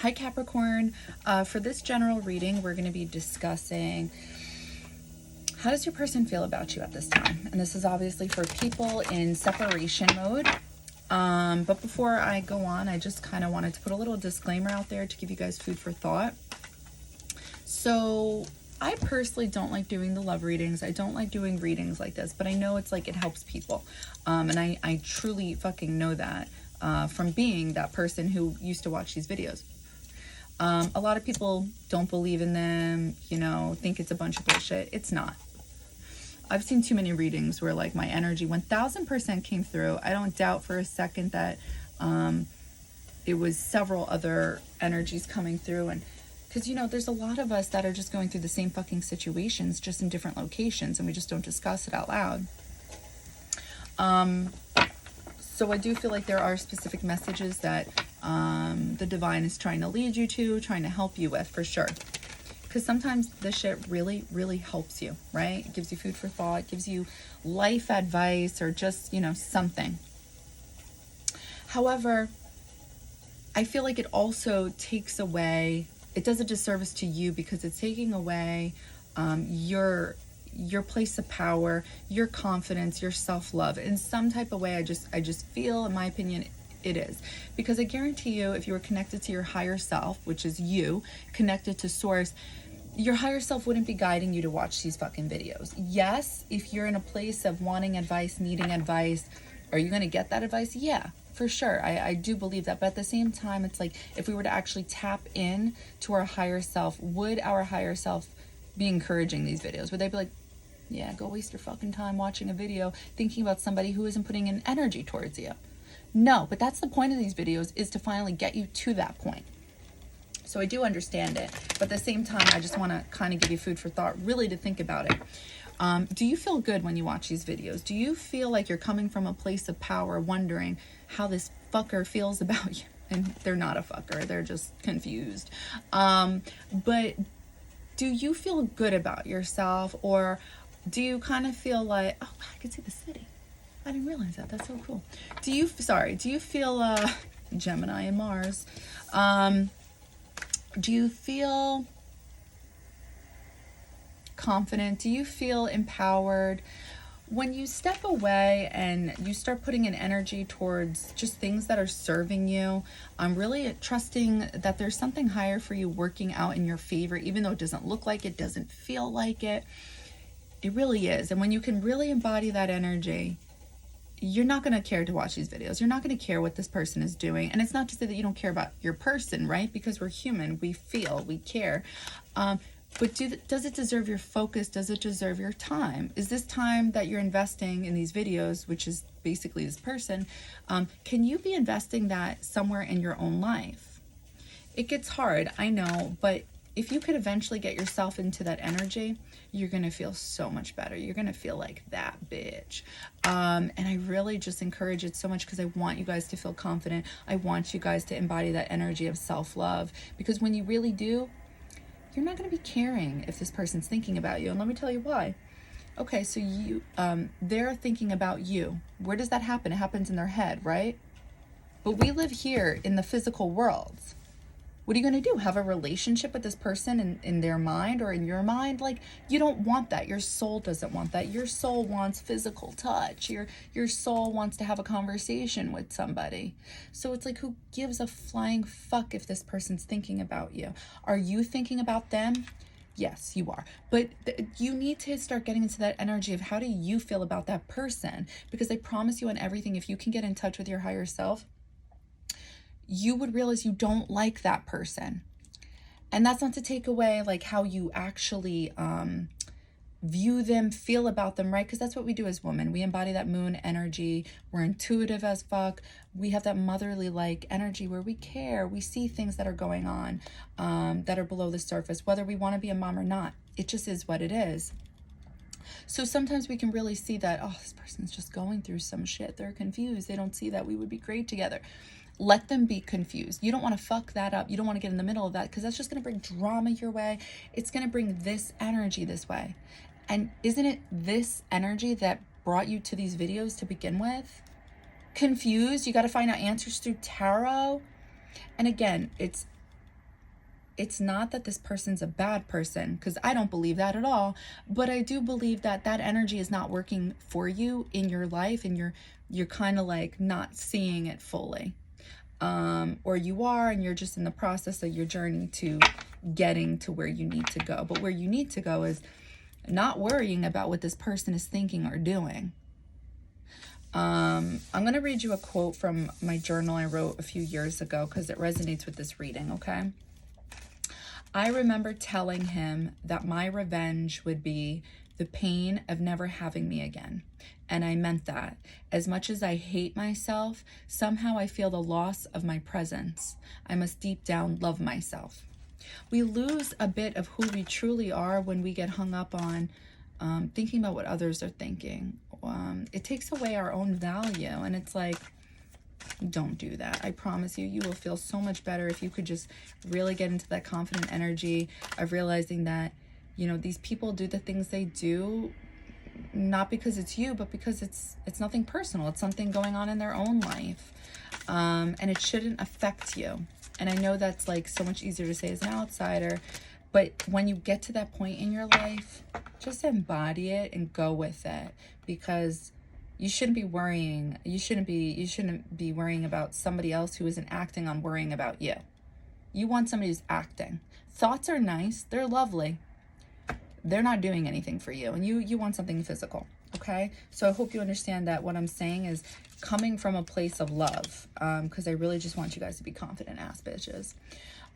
Hi Capricorn. For this general reading, we're going to be discussing how does your person feel about you at this time? And this is obviously for people in separation mode. But before I go on, I just kind of wanted to put a little disclaimer out there to give you guys food for thought. So I personally don't like doing the love readings. I don't like doing readings like this, but I know it's like it helps people. And I truly fucking know that from being that person who used to watch these videos. A lot of people don't believe in them, think it's a bunch of bullshit. It's not. I've seen too many readings where like my energy 1000% came through. I don't doubt for a second that it was several other energies coming through. And because, there's a lot of us that are just going through the same fucking situations, just in different locations, and we just don't discuss it out loud. So I do feel like there are specific messages that the divine is trying to lead you to, trying to help you with, for sure. Because sometimes this shit really, really helps you, right? It gives you food for thought, gives you life advice, or just, something. However, I feel like it also takes away, it does a disservice to you because it's taking away your place of power, your confidence, your self-love. In some type of way, I just feel, in my opinion, it is. Because I guarantee you, if you were connected to your higher self, which is you, connected to source, your higher self wouldn't be guiding you to watch these fucking videos. Yes, if you're in a place of wanting advice, needing advice, are you going to get that advice? Yeah, for sure. I do believe that. But at the same time, it's like if we were to actually tap in to our higher self, would our higher self be encouraging these videos? Would they be like, yeah, go waste your fucking time watching a video thinking about somebody who isn't putting in energy towards you? No, but that's the point of these videos, is to finally get you to that point. So I do understand it, but at the same time, I just want to kind of give you food for thought, really to think about it. Do you feel good when you watch these videos? Do you feel like you're coming from a place of power, wondering how this fucker feels about you? And they're not a fucker, they're just confused. But do you feel good about yourself, or do you kind of feel like, oh, I can see the city. I didn't realize that. That's so cool. Do you feel Gemini and Mars? Do you feel confident? Do you feel empowered? When you step away and you start putting an energy towards just things that are serving you, I'm really trusting that there's something higher for you working out in your favor, even though it doesn't look like it, doesn't feel like it. It really is. And when you can really embody that energy, you're not going to care to watch these videos. You're not going to care what this person is doing. And it's not to say that you don't care about your person, right? Because we're human. We feel, we care. But does it deserve your focus? Does it deserve your time? Is this time that you're investing in these videos, which is basically this person, can you be investing that somewhere in your own life? It gets hard, I know, but if you could eventually get yourself into that energy, you're going to feel so much better. You're going to feel like that bitch. And I really just encourage it so much because I want you guys to feel confident. I want you guys to embody that energy of self-love, because when you really do, you're not going to be caring if this person's thinking about you. And let me tell you why. Okay, so they're thinking about you. Where does that happen? It happens in their head, right? But we live here in the physical world. What are you going to do? Have a relationship with this person in their mind or in your mind? Like, you don't want that. Your soul doesn't want that. Your soul wants physical touch. Your soul wants to have a conversation with somebody. So it's like, who gives a flying fuck if this person's thinking about you? Are you thinking about them? Yes, you are. But you need to start getting into that energy of how do you feel about that person? Because I promise you on everything, if you can get in touch with your higher self, you would realize you don't like that person. And that's not to take away like how you actually view them, feel about them, right? Because that's what we do as women. We embody that moon energy. We're intuitive as fuck. We have that motherly like energy where we care. We see things that are going on that are below the surface, whether we want to be a mom or not. It just is what it is. So sometimes we can really see that, oh, this person's just going through some shit. They're confused. They don't see that we would be great together. Let them be confused. You don't want to fuck that up. You don't want to get in the middle of that, because that's just going to bring drama your way. It's going to bring this energy this way. And isn't it this energy that brought you to these videos to begin with? Confused. You got to find out answers through tarot. And again, it's it's not that this person's a bad person, because I don't believe that at all, but I do believe that that energy is not working for you in your life, and you're kind of like not seeing it fully. Or you are, and you're just in the process of your journey to getting to where you need to go. But where you need to go is not worrying about what this person is thinking or doing. I'm going to read you a quote from my journal I wrote a few years ago because it resonates with this reading, okay? I remember telling him that my revenge would be the pain of never having me again. And I meant that. As much as I hate myself, somehow I feel the loss of my presence. I must deep down love myself. We lose a bit of who we truly are when we get hung up on thinking about what others are thinking. It takes away our own value, and it's like, don't do that. I promise you, you will feel so much better if you could just really get into that confident energy of realizing that, you know, these people do the things they do not because it's you, but because it's nothing personal. It's something going on in their own life, and it shouldn't affect you. And I know that's like so much easier to say as an outsider, but when you get to that point in your life, just embody it and go with it, because you shouldn't be worrying. You shouldn't be worrying about somebody else who isn't acting on worrying about you. You want somebody who's acting. Thoughts are nice. They're lovely. They're not doing anything for you, and you want something physical. Okay, so I hope you understand that what I'm saying is coming from a place of love, because I really just want you guys to be confident ass bitches.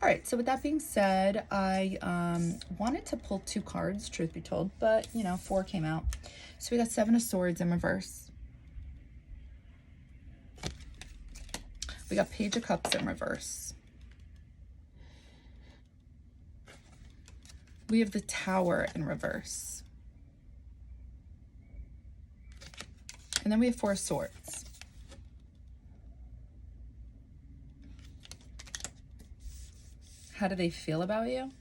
All right, so with that being said, I wanted to pull 2 cards, truth be told, but, you know, 4 came out. So we got 7 of Swords in reverse. We got Page of Cups in reverse. We have the Tower in reverse. And then we have 4 of Swords. How do they feel about you?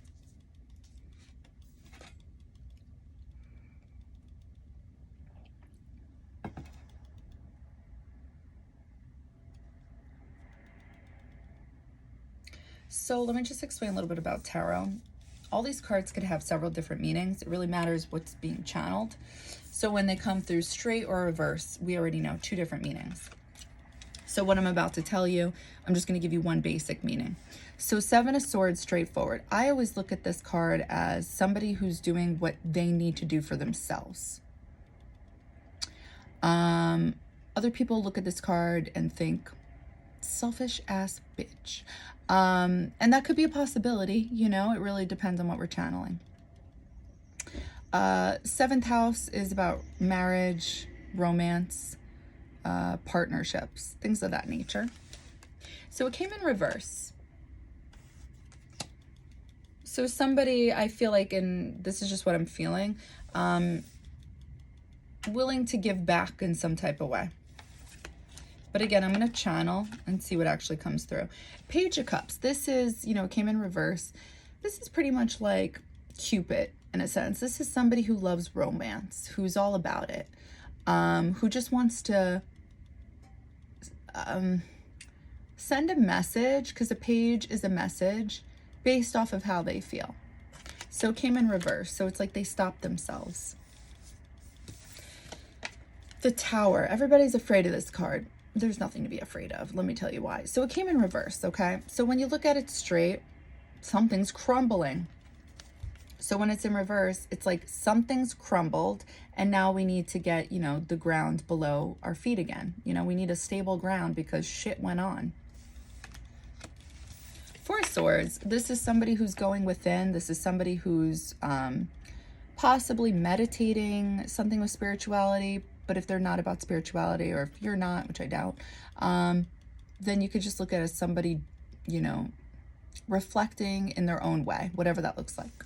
So let me just explain a little bit about tarot. All these cards could have several different meanings. It really matters what's being channeled. So when they come through straight or reverse, we already know 2 different meanings. So what I'm about to tell you, I'm just going to give you one basic meaning. So 7 of Swords, straightforward. I always look at this card as somebody who's doing what they need to do for themselves. Other people look at this card and think, selfish ass bitch. And that could be a possibility, you know, it really depends on what we're channeling. 7th house is about marriage, romance, partnerships, things of that nature. So it came in reverse. So somebody, I feel like, and this is just what I'm feeling, willing to give back in some type of way. But again, I'm going to channel and see what actually comes through. Page of Cups. This is, you know, it came in reverse. This is pretty much like Cupid in a sense. This is somebody who loves romance, who's all about it, who just wants to send a message, because a page is a message based off of how they feel. So it came in reverse. So it's like they stopped themselves. The Tower. Everybody's afraid of this card. There's nothing to be afraid of. Let me tell you why. So it came in reverse, okay? So when you look at it straight, something's crumbling. So when it's in reverse, it's like something's crumbled, and now we need to get, you know, the ground below our feet again. You know, we need a stable ground because shit went on. 4 of Swords. This is somebody who's going within. This is somebody who's possibly meditating, something with spirituality. But if they're not about spirituality, or if you're not, which I doubt, then you could just look at it as somebody, you know, reflecting in their own way, whatever that looks like.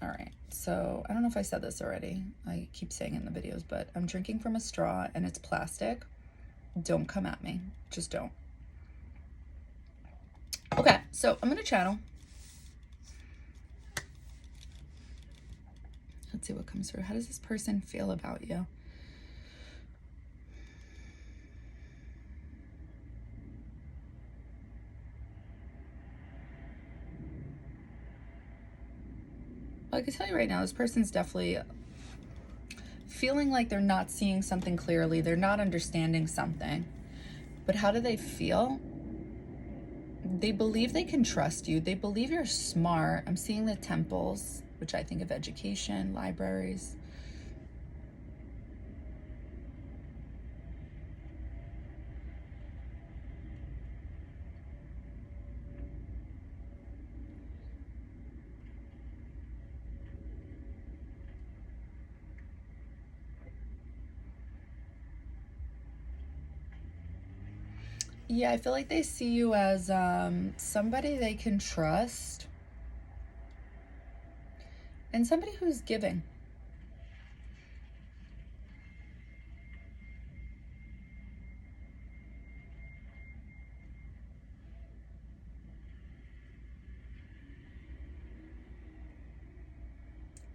All right, so I don't know if I said this already. I keep saying it in the videos, but I'm drinking from a straw and it's plastic. Don't come at me. Just don't. Okay, so I'm going to channel. Let's see what comes through. How does this person feel about you? I can tell you right now, this person's definitely feeling like they're not seeing something clearly. They're not understanding something. But how do they feel? They believe they can trust you. They believe you're smart. I'm seeing the temples, which I think of education, libraries. Yeah, I feel like they see you as somebody they can trust and somebody who's giving.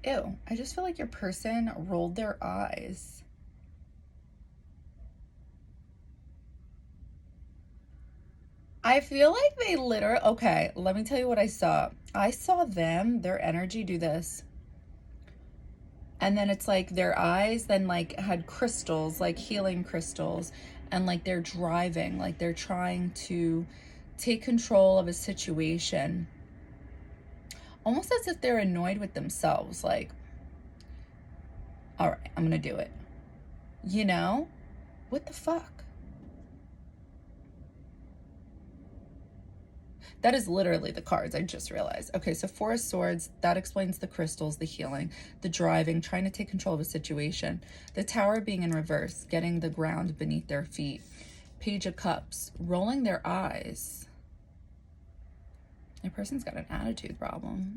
Ew, I just feel like your person rolled their eyes. I feel like they literally, okay, let me tell you what I saw. I saw them, their energy do this. And then it's like their eyes then like had crystals, like healing crystals. And like they're driving, like they're trying to take control of a situation. Almost as if they're annoyed with themselves. Like, all right, I'm going to do it. You know? What the fuck? That is literally the cards, I just realized. Okay, so Four of Swords, that explains the crystals, the healing, the driving, trying to take control of a situation. The Tower being in reverse, getting the ground beneath their feet. Page of Cups, rolling their eyes. Your person's got an attitude problem.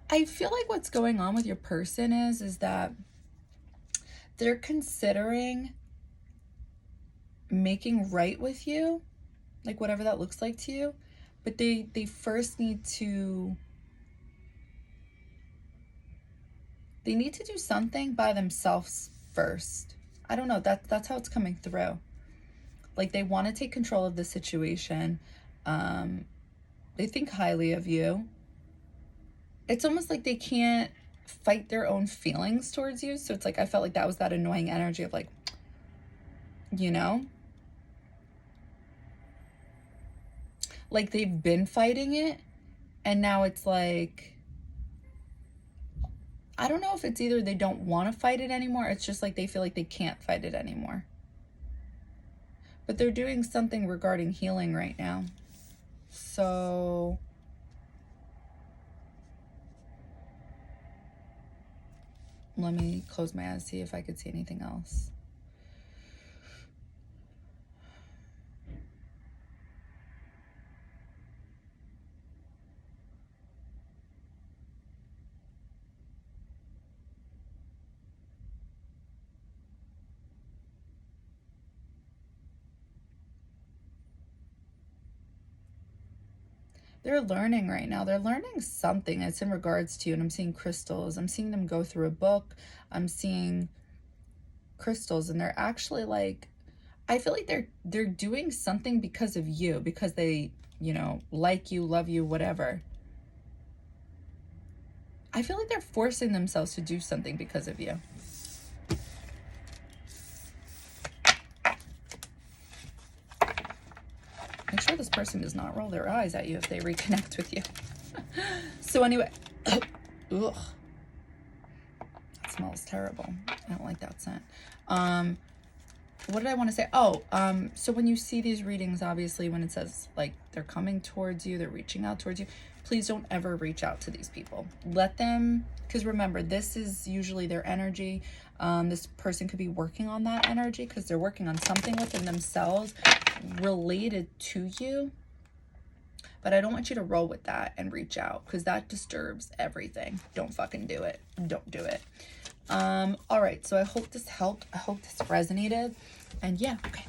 I feel like what's going on with your person is that they're considering making right with you, like whatever that looks like to you, but they first need to do something by themselves first. I don't know, that's how it's coming through. Like they want to take control of the situation. They think highly of you. It's almost like they can't fight their own feelings towards you. So it's like, I felt like that was that annoying energy of like, you know, like they've been fighting it. And now it's like, I don't know if it's either they don't want to fight it anymore. It's just like they feel like they can't fight it anymore. But they're doing something regarding healing right now. So let me close my eyes, see if I could see anything else. They're learning right now. They're learning something. It's in regards to you. And I'm seeing crystals. I'm seeing them go through a book. I'm seeing crystals. And they're actually like, I feel like they're doing something because of you. Because they, you know, like you, love you, whatever. I feel like they're forcing themselves to do something because of you. Make sure this person does not roll their eyes at you if they reconnect with you. So anyway, ugh, that smells terrible. I don't like that scent. What did I want to say? Oh, so when you see these readings, obviously when it says like they're coming towards you, they're reaching out towards you, please don't ever reach out to these people. Let them, because remember, this is usually their energy. This person could be working on that energy because they're working on something within themselves related to you. But I don't want you to roll with that and reach out because that disturbs everything. Don't fucking do it. Don't do it. All right, so I hope this helped. I hope this resonated. And yeah, okay.